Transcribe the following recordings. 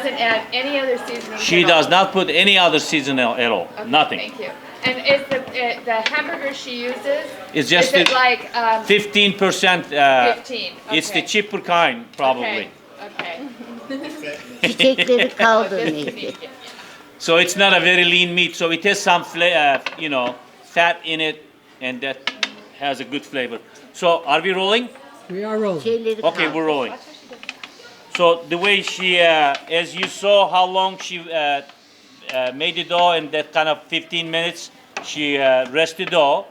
Doesn't add any other seasoning. She does not put any other seasoning at all. Okay, Nothing. Thank you. And is the hamburger she uses? It's just is it like 15%. 15? It's the Okay. cheaper kind, probably. Okay. Çiçekleri Oh, kaldı this is neyse. neat. So it's not a very lean meat. So it has some, fat in it, and that has a good flavor. So are we rolling? We are rolling. Şeyleri Okay, kaldı. we're rolling. So the way she, as you saw how long she made the dough in that kind of 15 minutes, she rested the dough.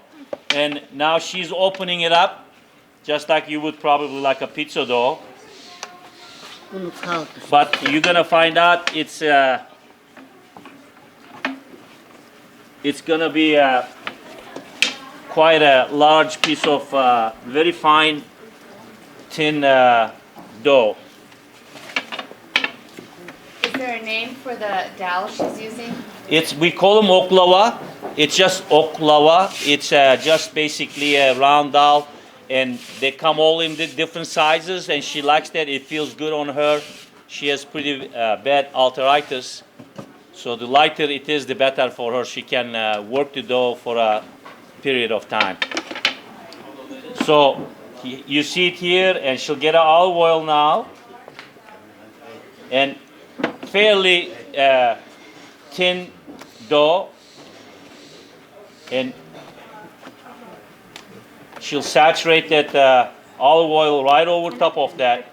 And now she's opening it up, just like you would probably like a pizza dough. Bunu kaldır. But you're gonna find out it's gonna be quite a large piece of very fine, thin dough. Is there a name for the dal she's using? We call them oklava. It's just oklava. It's just basically a round dal, and they come all in the different sizes. And she likes that. It feels good on her. She has pretty bad arthritis, so the lighter it is, the better for her. She can work the dough for a period of time. So you see it here, and she'll get an olive oil now, and fairly thin dough, and she'll saturate that olive oil right over top of that.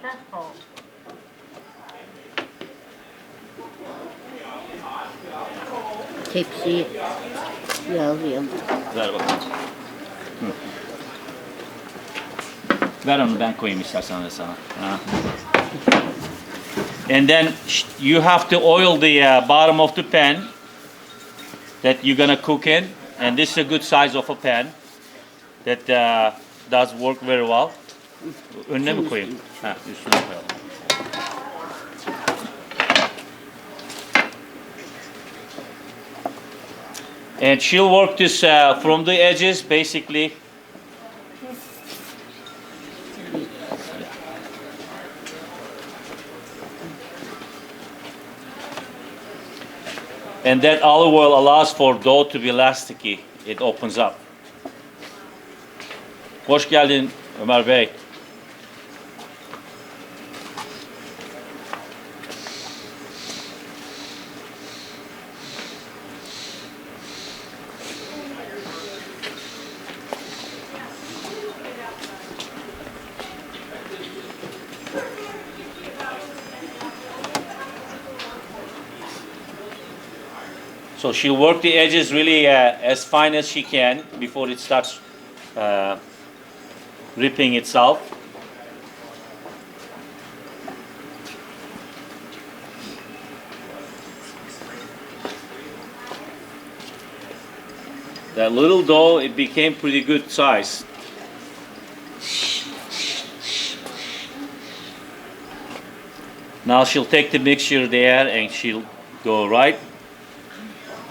Tepsiyi yağlayalım. Ver bakalım. Hı. Ver onu, ben koyayım istersen de sana. Ha. And then you have to oil the bottom of the pan that you're gonna cook in, and this is a good size of a pan that does work very well. Önüne mi koyayım? Ha, üstüne koyalım. And she'll work this from the edges, basically. And that olive oil allows for dough to be elasticy. It opens up. Hoş geldin Ömer Bey. So she'll work the edges really as fine as she can before it starts ripping itself. That little dough, it became pretty good size. Now she'll take the mixture there and she'll go right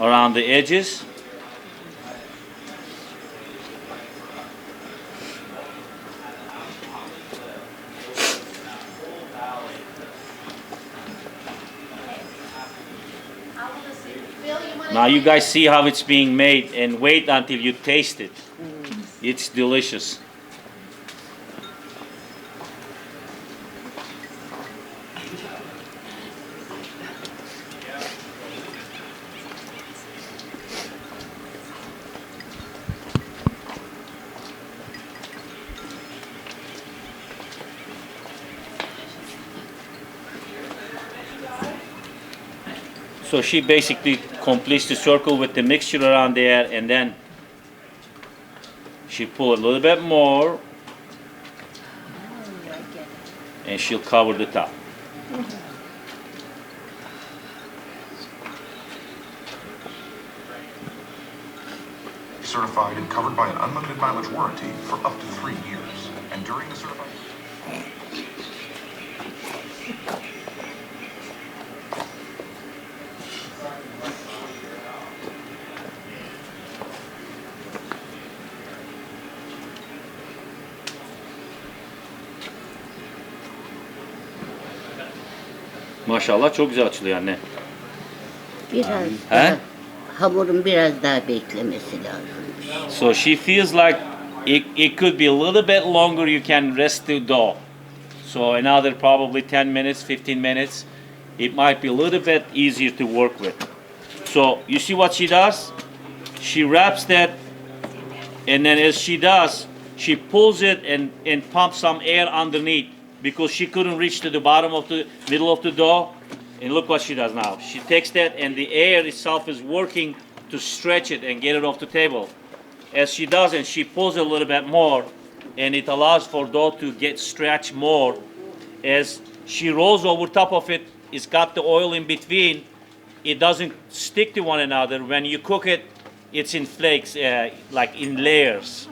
around the edges. Now you guys see how it's being made, and wait until you taste it. It's delicious. So she basically completes the circle with the mixture around there, and then she pull a little bit more, and she'll cover the top. Certified and covered by an unlimited mileage warranty for up to 3 years. And during the certified... Maşallah çok güzel açılıyor anne. Biraz He? daha, hamurun biraz daha beklemesi lazım. So she feels like it could be a little bit longer. You can rest the dough. So another probably 10 minutes, 15 minutes. It might be a little bit easier to work with. So you see what she does? She wraps that, and then as she does, she pulls it and pumps some air underneath because she couldn't reach to the bottom of the middle of the dough. And look what she does now. She takes that and the air itself is working to stretch it and get it off the table. As she does it, she pulls it a little bit more and it allows for dough to get stretched more. As she rolls over top of it, it's got the oil in between. It doesn't stick to one another. When you cook it, it's in flakes, like in layers.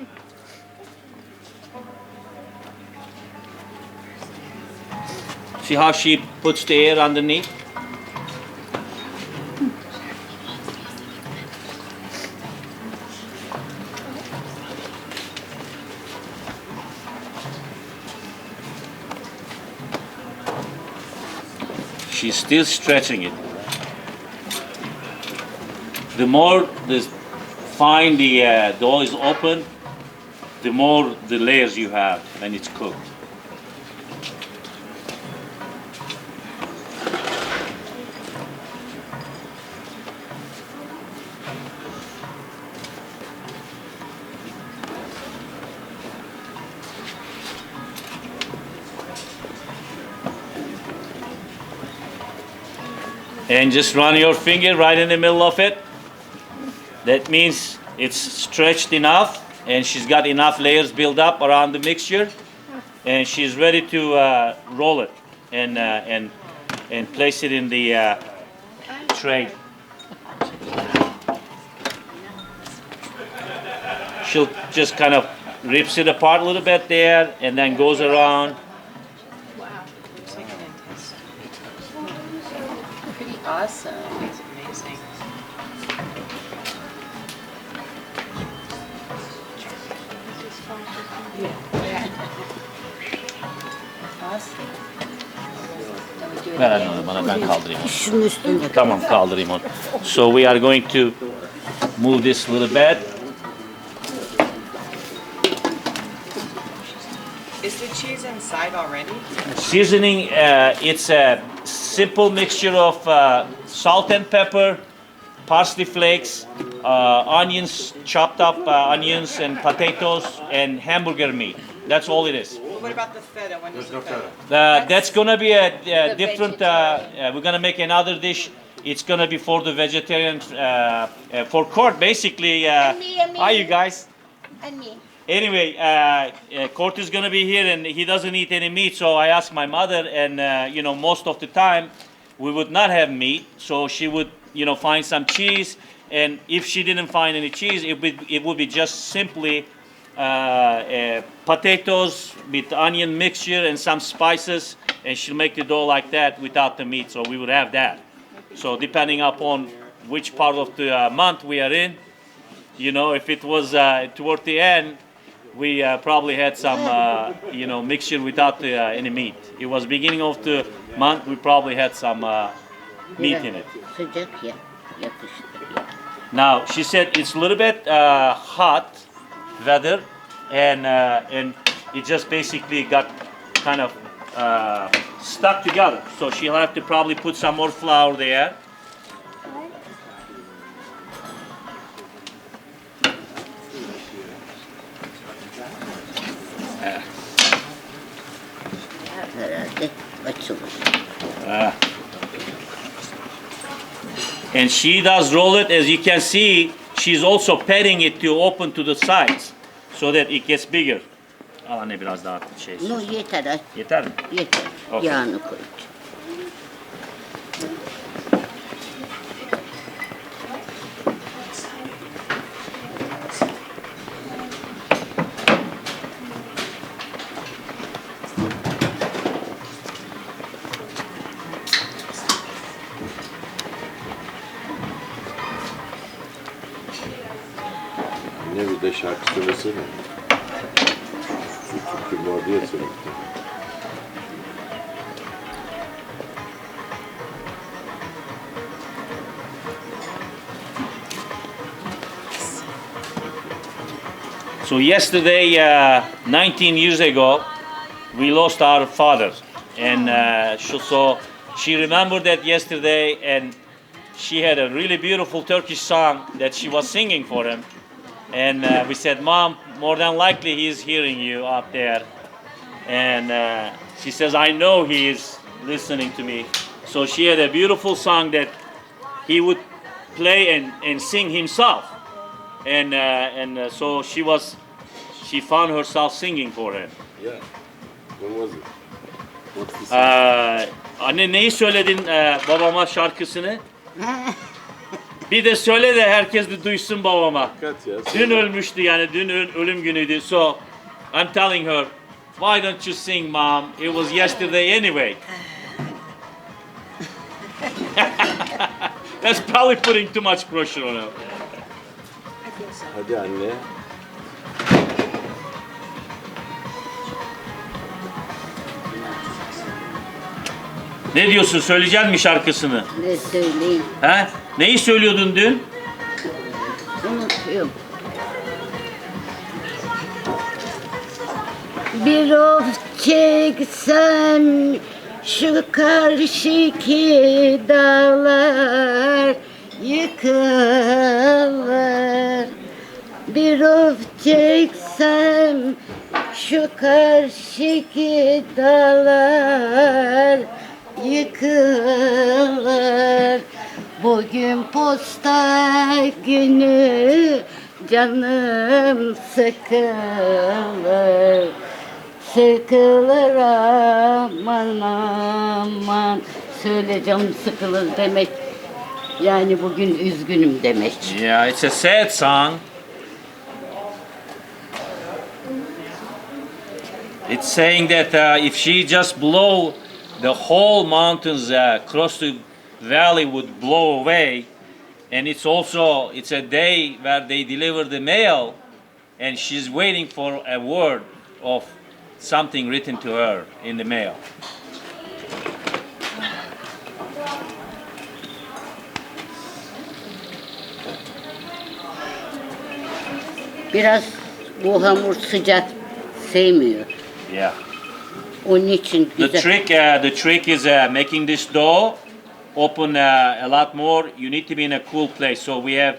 See how she puts the air underneath? She's still stretching it. The more fine the dough is open, the more the layers you have when it's cooked. And just run your finger right in the middle of it. That means it's stretched enough and she's got enough layers built up around the mixture and she's ready to roll it and place it in the tray. She'll just kind of rips it apart a little bit there and then goes around. Pretty awesome. It's amazing. Awesome. Ver anne onu bana, ben kaldırayım onu. Şunun üstünde. Tamam, kaldırayım onu. So we are going to move this a little bit. Is the cheese inside already? Seasoning, it's a simple mixture of salt and pepper, parsley flakes, onions, chopped up onions and potatoes, and hamburger meat. That's all it is. What about the feta? When is the feta? That's gonna be a different. We're gonna make another dish. It's gonna be for the vegetarian, for Court basically. Hi, you guys. And me. Anyway, Court is gonna be here and he doesn't eat any meat, so I asked my mother, and most of the time we would not have meat, so she would find some cheese, and if she didn't find any cheese, it would be just simply potatoes with onion mixture and some spices, and she'll make the dough like that without the meat, so we would have that. So depending upon which part of the month we are in, if it was toward the end, we probably had some mixture without any meat. It was beginning of the month, we probably had some meat in it. Sıcak ya. Yapıştırıyor. Now she said it's a little bit hot weather, and it just basically got kind of stuck together. So she'll have to probably put some more flour there. Herhalde açılır. And she does roll it, as you can see. She's also patting it to open to the sides so that it gets bigger. Al anne biraz daha şey. No yeter. Yeter mi? Yeter. Okay. Yağını koyacağım. Ne bir de şarkı söylesene. Şu türkü var diye söyle. So yesterday, 19 years ago, we lost our father, and so she remembered that yesterday, and she had a really beautiful Turkish song that she was singing for him. And we said, Mom, more than likely he's hearing you out there. And she says, I know he is listening to me. So she had a beautiful song that he would play and sing himself. And so she found herself singing for him. Yeah. When was it? What's the song? Anne neyi söyledin babama şarkısını? Bir de söyle de herkes de duysun babama. Dikkat ya. Dün ölmüştü yani dün ölüm günüydü. So I'm telling her, why don't you sing, Mom? It was yesterday anyway. That's probably putting too much pressure on her. Hadi anne. Ne diyorsun? Söyleyecek misin şarkısını? Ne söyleyeyim? He? Neyi söylüyordun dün? Unutuyorum. Bir of çeksem şu karşıki dağlar yıkılır. Bir of çeksem şu karşıki dağlar yıkılır. Bugün posta günü canım sıkılır. Sıkılır aman aman. Söyle canım sıkılır demek. Yani bugün üzgünüm demek. Yeah, it's a sad song. It's saying that if she just blow, the whole mountains across the valley would blow away. And it's a day where they deliver the mail, and she's waiting for a word of something written to her in the mail. Biraz bu hamur sıcak sevmiyor. Yeah. Onun için The güzel. trick is making this dough open a lot more. You need to be in a cool place. So we have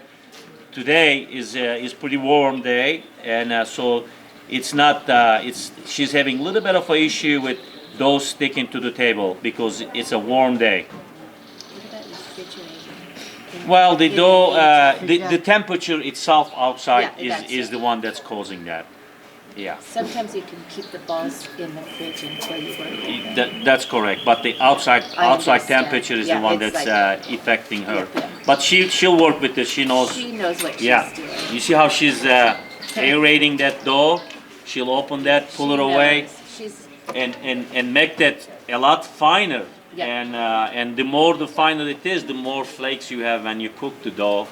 today is pretty warm day, and so it's not. She's having a little bit of an issue with dough sticking to the table because it's a warm day. Well, the dough, the temperature itself outside Yeah, that's is it. the one that's causing that. Yeah. Sometimes you can keep the balls in the fridge until you work them. That's correct, but the outside I understand. temperature is Yeah, the one it's that's like- affecting her. Yeah. But she'll work with this. She knows. She knows what she's Yeah, doing. you see how she's aerating that dough? She'll open that, pull it She away, knows. She's and make that a lot finer. Yeah. And the more the finer it is, the more flakes you have when you cook the dough,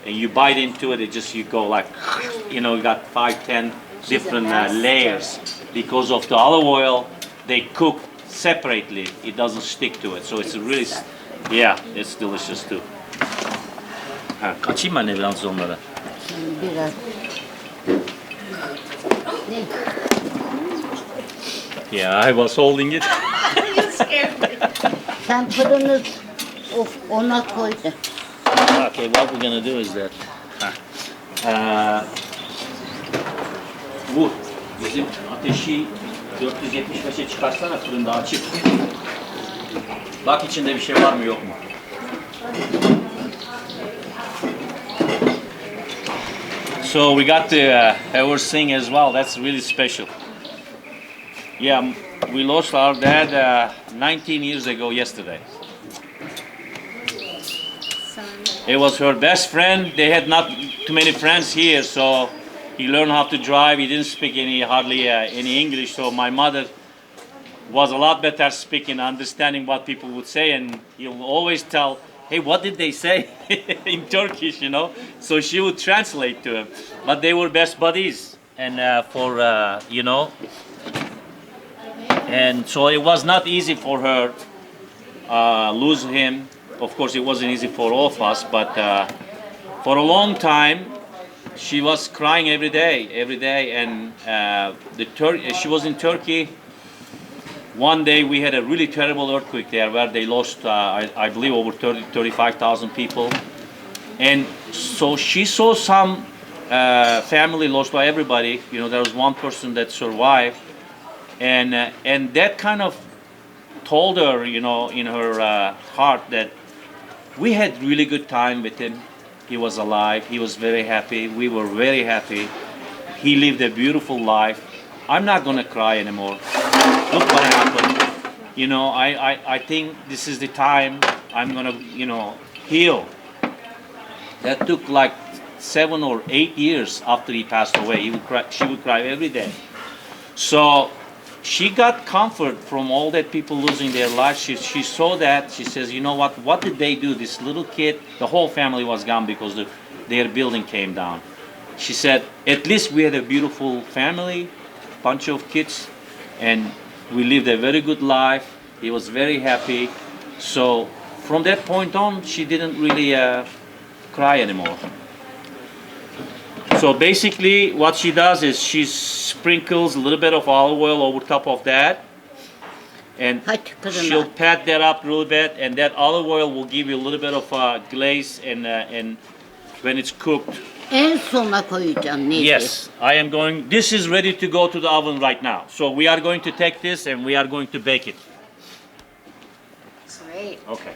and you bite into it. You go like, you got 5, 10 different master. layers because of the olive oil. They cook separately. It doesn't stick to it, so it's really, yeah, it's delicious too. Ha, kaçayım anne biraz onlara. Biraz. Ne? Yeah, I was holding it. Sen fırını ona koy da. Okay, what we're gonna do is that. Bu bizim ateşi 475'e çıkarsana fırında açık. Bak içinde bir şey var mı yok mu? So we got the our thing as well. That's really special. Yeah, we lost our dad 19 years ago yesterday. It was her best friend. They had not too many friends here, so he learned how to drive. He didn't speak hardly any English, so my mother was a lot better speaking, understanding what people would say, and he'll always tell, hey, what did they say in Turkish, So she would translate to him. But they were best buddies, and and so it was not easy for her lose him. Of course, it wasn't easy for all of us, but for a long time, she was crying every day, and she was in Turkey. One day we had a really terrible earthquake there where they lost, I believe, over 35,000 people. And so she saw some family lost by everybody. You know, there was one person that survived. And that kind of told her, you know, in her heart that we had really good time with him. He was alive. He was very happy. We were very happy. He lived a beautiful life. I'm not gonna cry anymore. Look what happened. You know, I think this is the time I'm gonna, you know, heal. That took like 7 or 8 years after he passed away. She would cry every day. So she got comfort from all that people losing their lives. She saw that. She says, you know what did they do? This little kid, the whole family was gone because their building came down. She said, at least we had a beautiful family, bunch of kids, and we lived a very good life. He was very happy. So from that point on, she didn't really cry anymore. So basically what she does is she sprinkles a little bit of olive oil over top of that, and Hadi kızım. she'll pat that up a little bit, and that olive oil will give you a little bit of glaze, and when it's cooked. En sona koyacağım. Neyse. Yes, I am going, this is ready to go to the oven right now. So we are going to take this and we are going to bake it. Great. Okay.